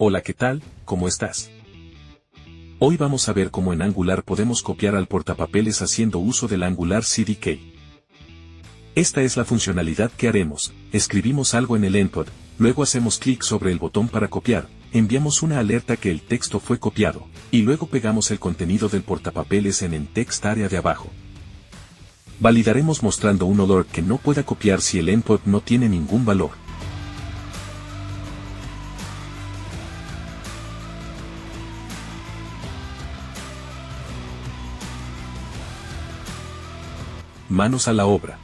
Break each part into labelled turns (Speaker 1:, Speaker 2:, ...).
Speaker 1: Hola, ¿qué tal? ¿Cómo estás? Hoy vamos a ver cómo en Angular podemos copiar al portapapeles haciendo uso del Angular CDK. Esta es la funcionalidad que haremos. Escribimos algo en el endpoint, luego hacemos clic sobre el botón para copiar, enviamos una alerta que el texto fue copiado, y luego pegamos el contenido del portapapeles en el text area de abajo. Validaremos mostrando un alert que no pueda copiar si el endpoint no tiene ningún valor. Manos a la obra.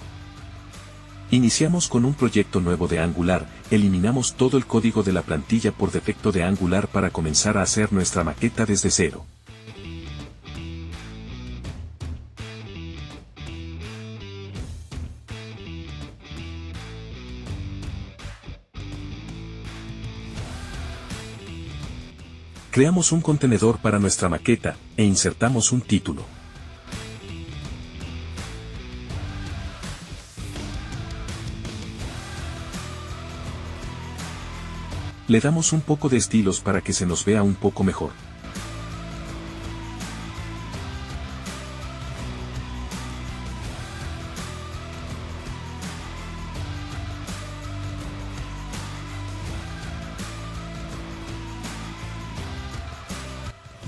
Speaker 1: Iniciamos con un proyecto nuevo de Angular, eliminamos todo el código de la plantilla por defecto de Angular para comenzar a hacer nuestra maqueta desde cero. Creamos un contenedor para nuestra maqueta, e insertamos un título. Le damos un poco de estilos para que se nos vea un poco mejor.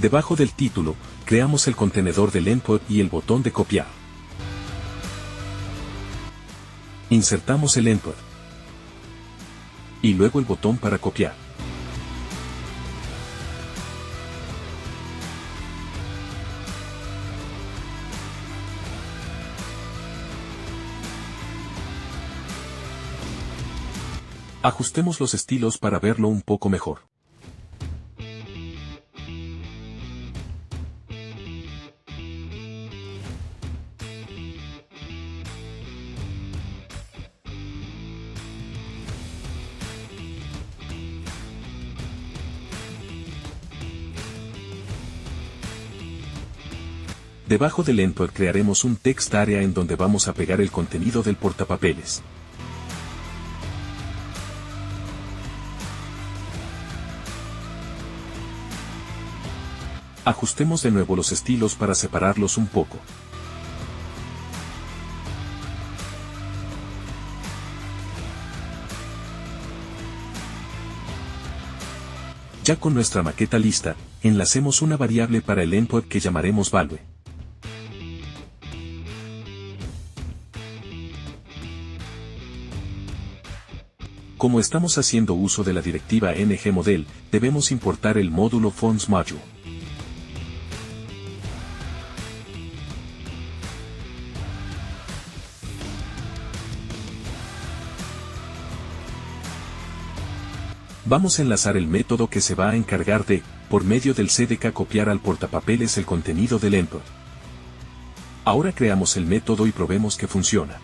Speaker 1: Debajo del título, creamos el contenedor del endpoint y el botón de copiar. Insertamos el endpoint. Y luego el botón para copiar. Ajustemos los estilos para verlo un poco mejor. Debajo del endpoint crearemos un text area en donde vamos a pegar el contenido del portapapeles. Ajustemos de nuevo los estilos para separarlos un poco. Ya con nuestra maqueta lista, enlacemos una variable para el endpoint que llamaremos value. Como estamos haciendo uso de la directiva ngModel, debemos importar el módulo FormsModule. Vamos a enlazar el método que se va a encargar de, por medio del CDK, copiar al portapapeles el contenido del endpoint. Ahora creamos el método y probemos que funciona.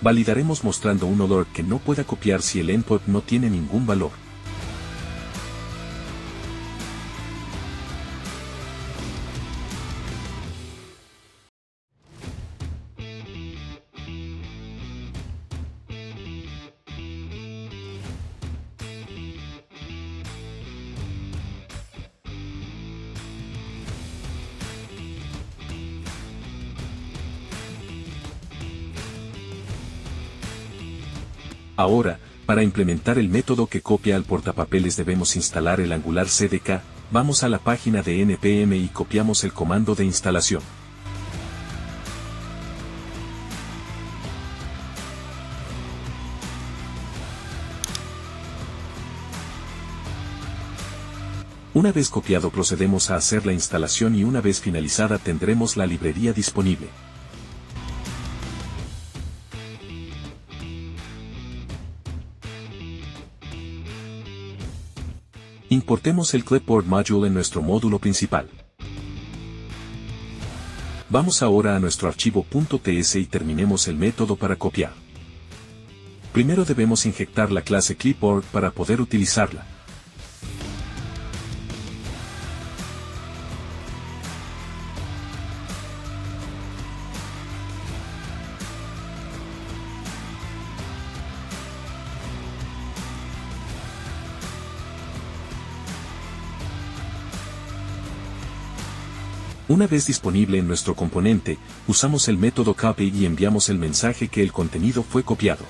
Speaker 1: Validaremos mostrando un alert que no pueda copiar si el endpoint no tiene ningún valor. Ahora, para implementar el método que copia al portapapeles debemos instalar el Angular CDK, vamos a la página de npm y copiamos el comando de instalación. Una vez copiado procedemos a hacer la instalación y una vez finalizada tendremos la librería disponible. Importemos el Clipboard Module en nuestro módulo principal. Vamos ahora a nuestro archivo .ts y terminemos el método para copiar. Primero debemos injectar la clase clipboard para poder utilizarla. Una vez disponible en nuestro componente, usamos el método copy y enviamos el mensaje que el contenido fue copiado.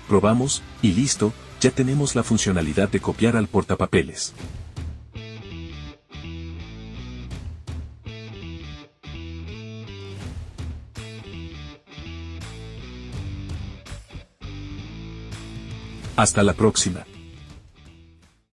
Speaker 1: Probamos, y listo, ya tenemos la funcionalidad de copiar al portapapeles. Hasta la próxima.